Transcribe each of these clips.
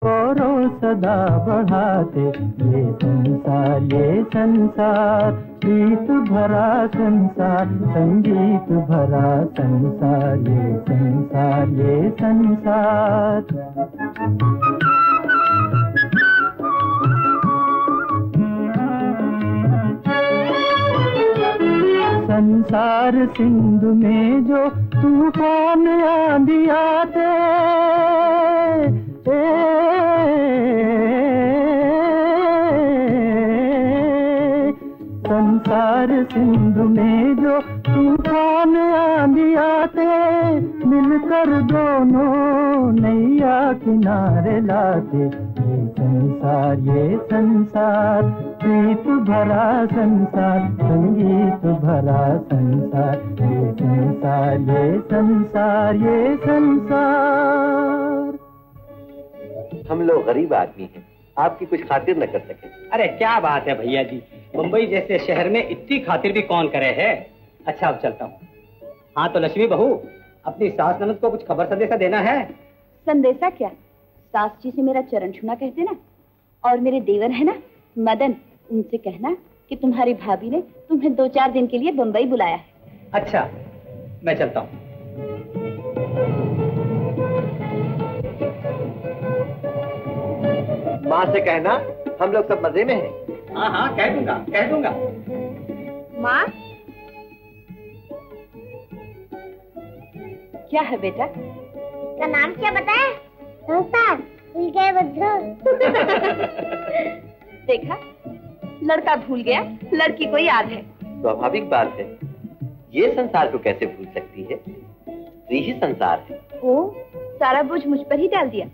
औरों सदा बढ़ाते। ये संसार गीत भरा संसार, संगीत भरा संसार, ये संसार। संसार सिंधु में जो तूफान आंधी आते, संसार सिंधु में जो तूफान आंधी आते, मिलकर दोनों नैया किनारे लाते। ये संसार गीत भरा संसार, संगीत भरा संसार, ये संसार। हम लोग गरीब आदमी हैं, आपकी कुछ खातिर न कर सके। अरे क्या बात है भैया जी, मुंबई जैसे शहर में इतनी खातिर भी कौन करे है। अच्छा अब चलता हूँ। हाँ तो लक्ष्मी बहू, अपनी सास ननद को कुछ खबर संदेशा देना है। संदेशा क्या, सास जी से मेरा चरण छूना कह देना, और मेरे देवर है ना मदन, उनसे कहना कि तुम्हारी भाभी ने तुम्हें 2-4 दिन के लिए बंबई बुलाया है। अच्छा मैं चलता हूँ। माँ से कहना हम लोग सब मजे में हैं। हाँ हाँ कह दूंगा। माँ क्या है बेटा? का नाम क्या बताया? संसार भूल गए बच्चों। देखा, लड़का भूल गया, लड़की को याद है। स्वाभाविक बात है, ये संसार को कैसे भूल सकती है, यही संसार है। ओ, सारा बोझ मुझ पर ही डाल दिया।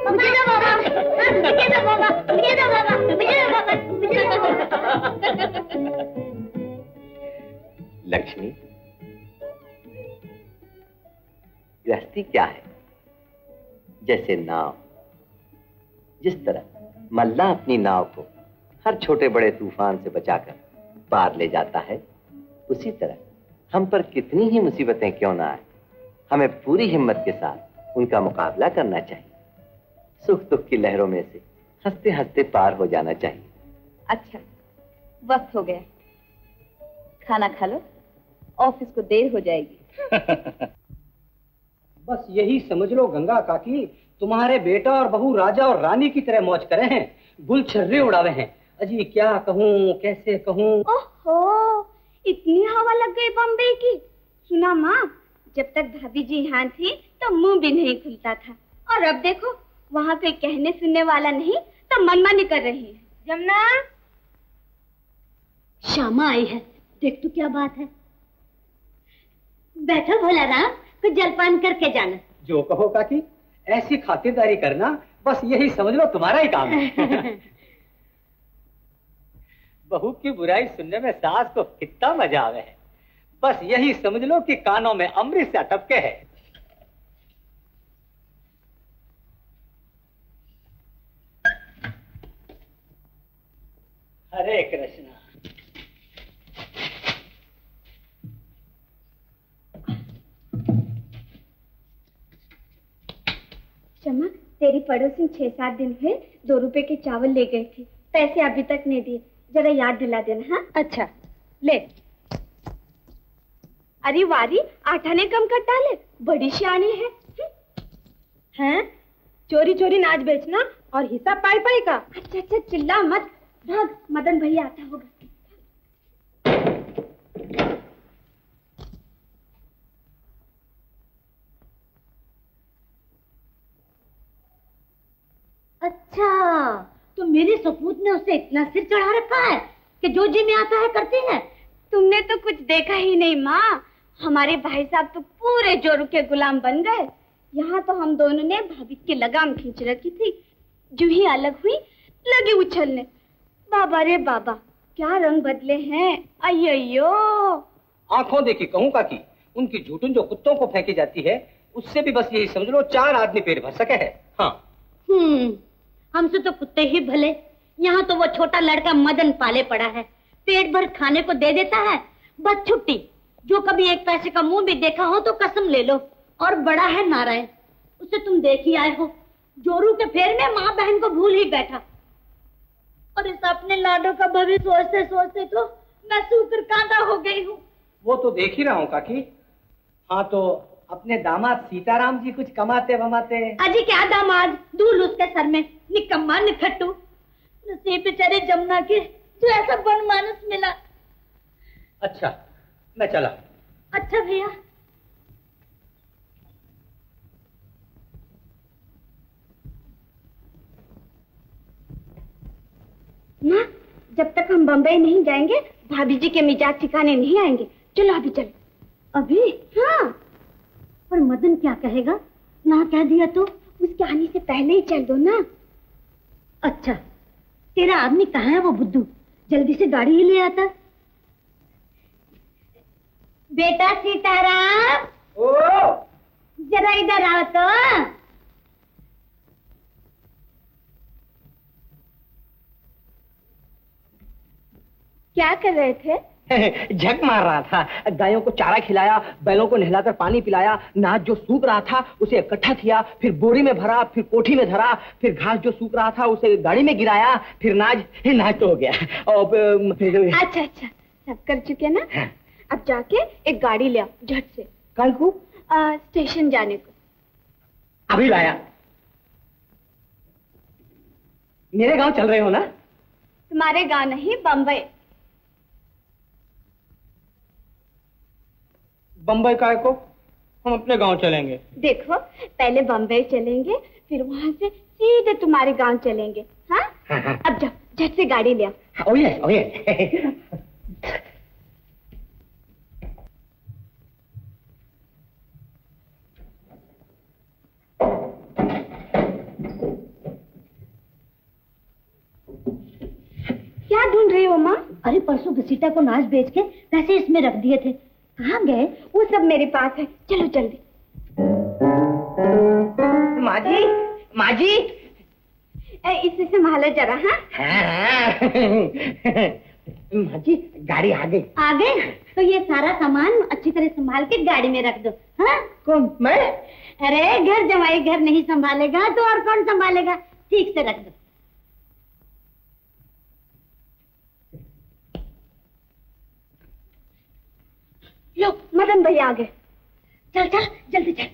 मुझे दो बाबा, मुझे दो बाबा, मुझे दो बाबा, मुझे दो बाबा, मुझे दो बाबा। लक्ष्मी, गृहस्थी क्या है? जैसे नाव, जिस तरह मल्लाह अपनी नाव को हर छोटे बड़े तूफान से बचाकर पार ले जाता है, उसी तरह हम पर कितनी ही मुसीबतें क्यों ना आए, हमें पूरी हिम्मत के साथ उनका मुकाबला करना चाहिए। सुख दुख की लहरों में से हंसते हंसते पार हो जाना चाहिए। अच्छा, वक्त हो गया, खाना खा लो, ऑफिस को देर हो जाएगी। बस यही समझ लो गंगा काकी, तुम्हारे बेटा और बहू राजा और रानी की तरह मौज करे हैं, गुलछर्रे उड़ावे हैं। अजी क्या कहूँ, कैसे कहूँ। ओहो, इतनी हवा लग गई बम्बई की। सुना माँ, जब तक भाभी जी यहाँ थी तो मुंह भी नहीं खुलता था, और अब देखो वहाँ कोई कहने सुनने वाला नहीं तो मनमानी कर रही है। जमुना, श्यामा आई है, देख तू क्या बात है। बैठो भोला राम, कुछ जलपान करके जाना। जो कहो काकी, ऐसी खातिरदारी करना बस यही समझ लो तुम्हारा ही काम है। बहू की बुराई सुनने में सास को कितना मजा आवे है, बस यही समझ लो कि कानों में अमृत सा टपके है। हरे कृष्णा। चमक, तेरी पड़ोसी 6-7 दिन हुए 2 रुपए के चावल ले गए थे, पैसे अभी तक नहीं दिए, जरा याद दिला देना। हाँ अच्छा ले। अरे वारी, आटा ने कम कर डाले, बड़ी सियानी है। हैं? चोरी चोरी नाच बेचना और हिसाब पाई पाई का। अच्छा अच्छा चिल्ला मत, भाग, मदन भैया आता होगा। अच्छा, तो मेरे सपूत ने उसे इतना सिर चढ़ा रखा है कि जो जी में आता है करती है। तुमने तो कुछ देखा ही नहीं माँ, हमारे भाई साहब तो पूरे जोरू के गुलाम बन गए। यहाँ तो हम दोनों ने भाभी की लगाम खींच रखी थी, जो ही अलग हुई लगी उछलने। बाबा रे बाबा, क्या रंग बदले हैं। अय्यो, आंखों देखी कहूँ काकी, उनकी झूठन जो कुत्तों को फेंकी जाती है, उससे भी बस यही समझ लो 4 आदमी पेट भर सके है। हाँ हमसे तो कुत्ते ही भले, यहाँ तो वो छोटा लड़का मदन पाले पड़ा है, पेट भर खाने को दे देता है, बस छुट्टी। जो कभी 1 पैसे का मुंह भी देखा हो तो कसम ले लो, और बड़ा है नारायण, उसे तुम देख ही आए हो। जोरू के फेर में माँ बहन को भूल ही बैठा, और इस अपने लाडो का भविष्य सोचते सोचते तो मैं सूकर कांदा हो गई हूँ। वो तो देख ही रहा हूँ काकी। हाँ तो अपने दामाद सीताराम जी कुछ कमाते वमाते? अजी क्या दामाद, धूल उसके सर में, निकम्मा निखट्टू। नसीब बेचारे जमुना के जो ऐसा बनमानस मिला। अच्छा मैं चला। अच्छा भैया। माँ, जब तक हम बम्बई नहीं जाएंगे भाभी जी के मिजाज सिखाने नहीं आएंगे। चलो अभी चलो। अभी? हाँ। पर मदन क्या कहेगा? ना कह दिया तो? उसके आने से पहले ही चल दो ना। अच्छा, तेरा आदमी कहाँ है वो बुद्धू? जल्दी से गाड़ी ही ले आता। बेटा सीताराम, ओ जरा इधर आओ तो। क्या कर रहे थे? झक मार रहा था। गायों को चारा खिलाया, बैलों को नहलाकर पानी पिलाया, नाच जो सूख रहा था उसे इकट्ठा किया, फिर बोरी में भरा, फिर कोठी में धरा, फिर घास जो सूख रहा था उसे गाड़ी में गिराया, फिर नाच तो हो गया। और फिर... अच्छा अच्छा, सब कर चुके ना? हाँ। अब जाके एक गाड़ी ले आओ झट से। कल को स्टेशन जाने को। अभी लाया। मेरे गांव चल रहे हो ना? तुम्हारे गांव नहीं, बम्बई। बम्बई काय को? हम अपने गांव चलेंगे। देखो, पहले बम्बई चलेंगे, फिर वहां से सीधे तुम्हारे गांव चलेंगे। हाँ? हाँ। अब जाओ, झट से गाड़ी ले आओ। Oh yes, oh yes. क्या ढूंढ रही हो माँ? अरे परसों घसीटा को नाच बेच के पैसे इसमें रख दिए थे, कहाँ गए? वो सब मेरे पास है, चलो जल्दी। माँ जी, माँ जी, इसे संभालो जरा। हाँ? माँ जी, गाड़ी आ गई। आ गए? तो ये सारा सामान अच्छी तरह संभाल के गाड़ी में रख दो। हाँ? कौन? मैं? अरे घर जमाई घर नहीं संभालेगा तो और कौन संभालेगा? ठीक से रख दो। लो, मदन भैया आ गए। चल चल जल्दी चल।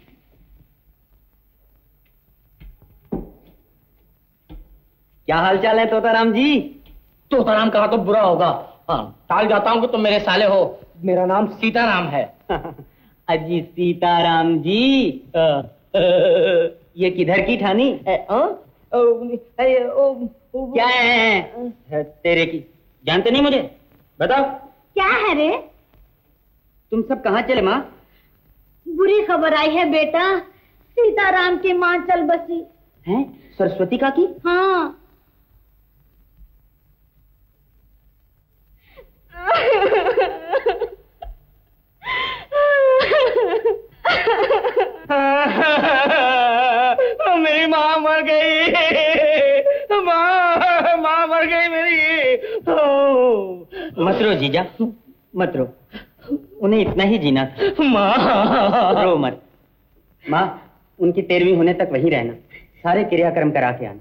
क्या हाल चाल है तोताराम जी? तोताराम कहा तो बुरा होगा। हाँ, टाल जाता हूँ कि तुम मेरे साले हो। मेरा नाम सीताराम है। अजी सीताराम जी, ये किधर की ठानी? क्या है तेरे की? जानते नहीं मुझे? बताओ क्या है रे? तुम सब कहाँ चले माँ? बुरी खबर आई है बेटा, सीताराम की माँ चल बसी। हैं? सरस्वती का की? हाँ। मेरी माँ मर गई। माँ मर गई मेरी। मत रो जीजा, मत रो, उन्हें इतना ही जीना था। माँ रो मत। माँ, उनकी 13वीं होने तक वहीं रहना, सारे क्रियाक्रम करा के आना।